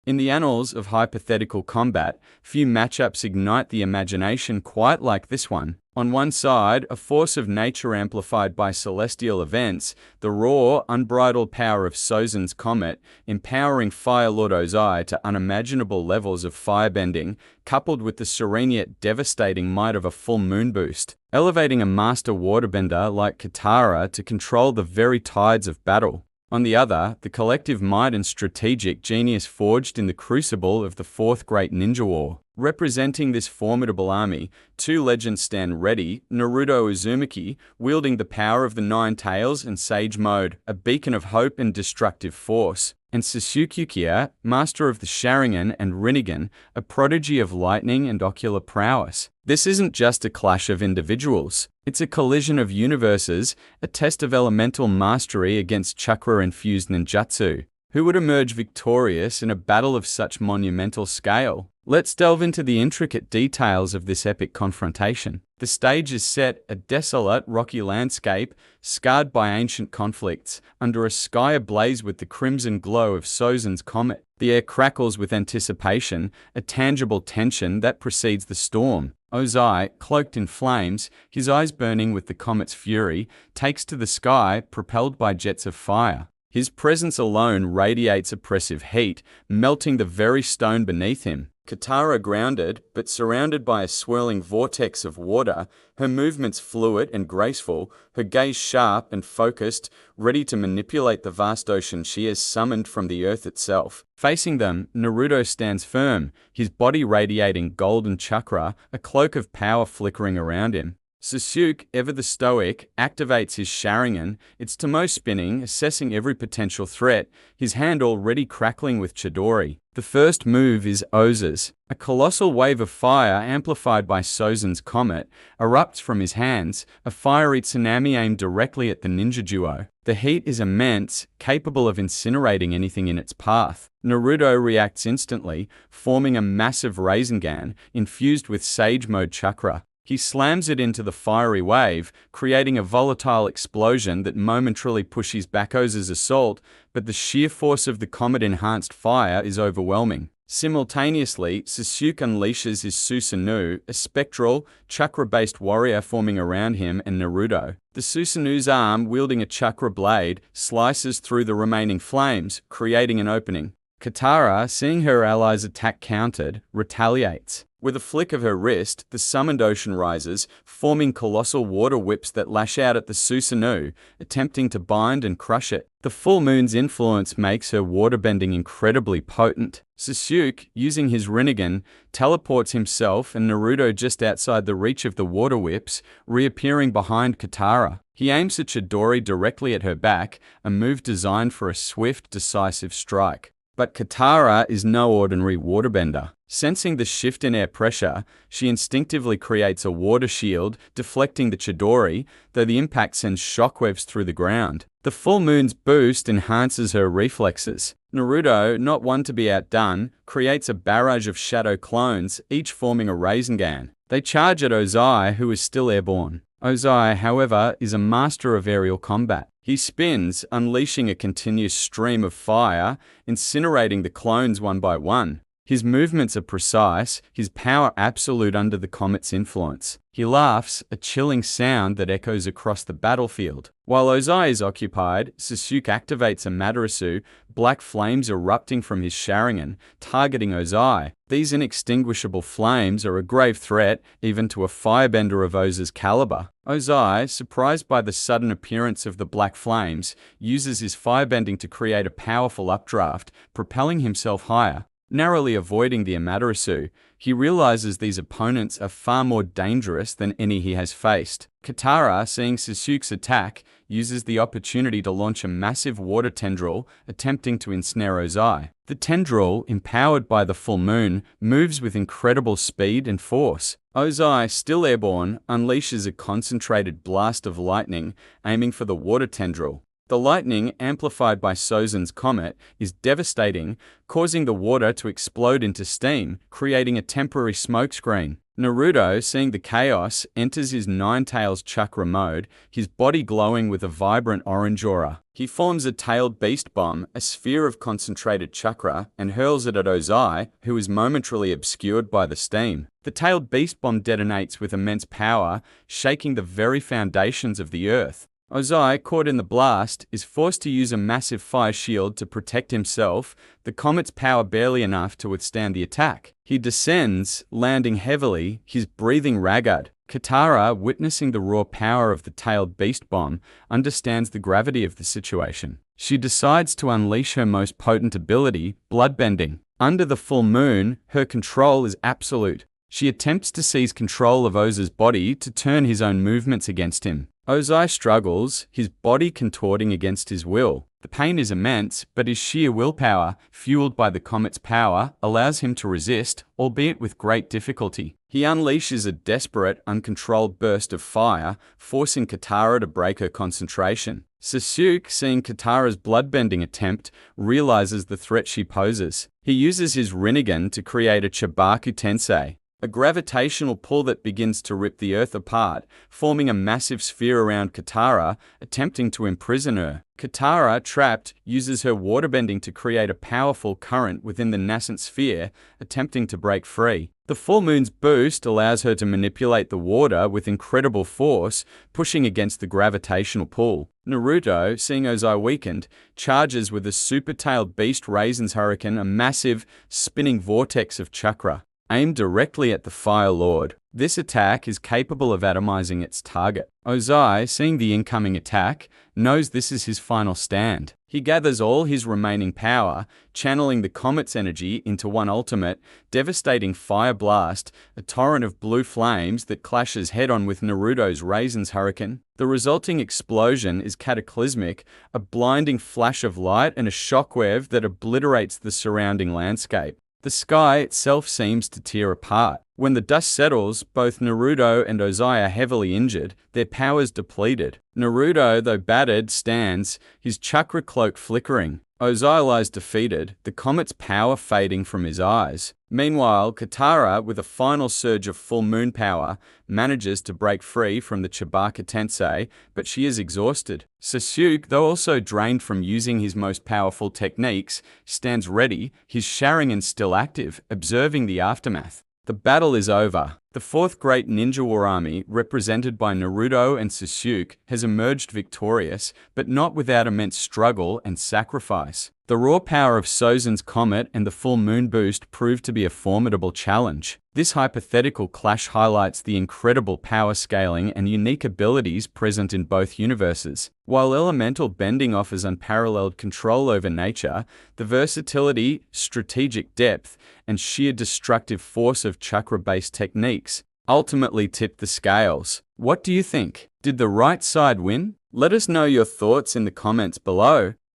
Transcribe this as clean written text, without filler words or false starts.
In the annals of hypothetical combat, few matchups ignite the imagination quite like this one. On one side, a force of nature amplified by celestial events, the raw, unbridled power of Sozin's Comet, empowering Fire Lord Ozai to unimaginable levels of firebending, coupled with the serene yet devastating might of a full moon boost, elevating a master waterbender like Katara to control the very tides of battle. On the other, the collective might and strategic genius forged in the crucible of the Fourth Great Ninja War. Representing this formidable army, two legends stand ready: Naruto Uzumaki, wielding the power of the Nine Tails and Sage Mode, a beacon of hope and destructive force, and Sasuke Uchiha, master of the Sharingan and Rinnegan, a prodigy of lightning and ocular prowess. This isn't just a clash of individuals. It's a collision of universes, a test of elemental mastery against chakra-infused ninjutsu. Who would emerge victorious in a battle of such monumental scale? Let's delve into the intricate details of this epic confrontation. The stage is set, a desolate, rocky landscape, scarred by ancient conflicts, under a sky ablaze with the crimson glow of Sozin's Comet. The air crackles with anticipation, a tangible tension that precedes the storm. Ozai, cloaked in flames, his eyes burning with the comet's fury, takes to the sky, propelled by jets of fire. His presence alone radiates oppressive heat, melting the very stone beneath him. Katara, grounded, but surrounded by a swirling vortex of water, her movements fluid and graceful, her gaze sharp and focused, ready to manipulate the vast ocean she has summoned from the earth itself. Facing them, Naruto stands firm, his body radiating golden chakra, a cloak of power flickering around him. Sasuke, ever the stoic, activates his Sharingan, its Tomoe spinning, assessing every potential threat, his hand already crackling with Chidori. The first move is Oza's. A colossal wave of fire, amplified by Sozin's Comet, erupts from his hands, a fiery tsunami aimed directly at the ninja duo. The heat is immense, capable of incinerating anything in its path. Naruto reacts instantly, forming a massive Rasengan, infused with Sage Mode chakra. He slams it into the fiery wave, creating a volatile explosion that momentarily pushes back Oza's assault, but the sheer force of the comet-enhanced fire is overwhelming. Simultaneously, Sasuke unleashes his Susanoo, a spectral, chakra-based warrior forming around him and Naruto. The Susanoo's arm, wielding a chakra blade, slices through the remaining flames, creating an opening. Katara, seeing her allies' attack countered, retaliates. With a flick of her wrist, the summoned ocean rises, forming colossal water whips that lash out at the Susanoo, attempting to bind and crush it. The full moon's influence makes her waterbending incredibly potent. Sasuke, using his Rinnegan, teleports himself and Naruto just outside the reach of the water whips, reappearing behind Katara. He aims a Chidori directly at her back, a move designed for a swift, decisive strike. But Katara is no ordinary waterbender. Sensing the shift in air pressure, she instinctively creates a water shield, deflecting the Chidori, though the impact sends shockwaves through the ground. The full moon's boost enhances her reflexes. Naruto, not one to be outdone, creates a barrage of shadow clones, each forming a Rasengan. They charge at Ozai, who is still airborne. Ozai, however, is a master of aerial combat. He spins, unleashing a continuous stream of fire, incinerating the clones one by one. His movements are precise, his power absolute under the comet's influence. He laughs, a chilling sound that echoes across the battlefield. While Ozai is occupied, Sasuke activates Amaterasu, black flames erupting from his Sharingan, targeting Ozai. These inextinguishable flames are a grave threat, even to a firebender of Oza's caliber. Ozai, surprised by the sudden appearance of the black flames, uses his firebending to create a powerful updraft, propelling himself higher. Narrowly avoiding the Amaterasu, he realizes these opponents are far more dangerous than any he has faced. Katara, seeing Sasuke's attack, uses the opportunity to launch a massive water tendril, attempting to ensnare Ozai. The tendril, empowered by the full moon, moves with incredible speed and force. Ozai, still airborne, unleashes a concentrated blast of lightning, aiming for the water tendril. The lightning, amplified by Sozin's comet, is devastating, causing the water to explode into steam, creating a temporary smokescreen. Naruto, seeing the chaos, enters his Nine-Tails chakra mode, his body glowing with a vibrant orange aura. He forms a tailed beast bomb, a sphere of concentrated chakra, and hurls it at Ozai, who is momentarily obscured by the steam. The tailed beast bomb detonates with immense power, shaking the very foundations of the earth. Ozai, caught in the blast, is forced to use a massive fire shield to protect himself, the comet's power barely enough to withstand the attack. He descends, landing heavily, his breathing ragged. Katara, witnessing the raw power of the tailed beast bomb, understands the gravity of the situation. She decides to unleash her most potent ability, bloodbending. Under the full moon, her control is absolute. She attempts to seize control of Ozai's body to turn his own movements against him. Ozai struggles, his body contorting against his will. The pain is immense, but his sheer willpower, fueled by the comet's power, allows him to resist, albeit with great difficulty. He unleashes a desperate, uncontrolled burst of fire, forcing Katara to break her concentration. Sasuke, seeing Katara's bloodbending attempt, realizes the threat she poses. He uses his Rinnegan to create a Chibaku Tensei, a gravitational pull that begins to rip the earth apart, forming a massive sphere around Katara, attempting to imprison her. Katara, trapped, uses her waterbending to create a powerful current within the nascent sphere, attempting to break free. The full moon's boost allows her to manipulate the water with incredible force, pushing against the gravitational pull. Naruto, seeing Ozai weakened, charges with a super-tailed beast Raisin's Hurricane, a massive, spinning vortex of chakra, aimed directly at the Fire Lord. This attack is capable of atomizing its target. Ozai, seeing the incoming attack, knows this is his final stand. He gathers all his remaining power, channeling the comet's energy into one ultimate, devastating fire blast, a torrent of blue flames that clashes head-on with Naruto's Raisin's Hurricane. The resulting explosion is cataclysmic, a blinding flash of light and a shockwave that obliterates the surrounding landscape. The sky itself seems to tear apart. When the dust settles, both Naruto and Ozai are heavily injured, their powers depleted. Naruto, though battered, stands, his chakra cloak flickering. Ozai lies defeated, the comet's power fading from his eyes. Meanwhile, Katara, with a final surge of full moon power, manages to break free from the Chibaku Tensei, but she is exhausted. Sasuke, though also drained from using his most powerful techniques, stands ready, his Sharingan still active, observing the aftermath. The battle is over. The fourth great ninja war army, represented by Naruto and Sasuke, has emerged victorious, but not without immense struggle and sacrifice. The raw power of Sozin's comet and the full moon boost proved to be a formidable challenge. This hypothetical clash highlights the incredible power scaling and unique abilities present in both universes. While elemental bending offers unparalleled control over nature, the versatility, strategic depth, and sheer destructive force of chakra-based techniques ultimately tipped the scales. What do you think? Did the right side win? Let us know your thoughts in the comments below.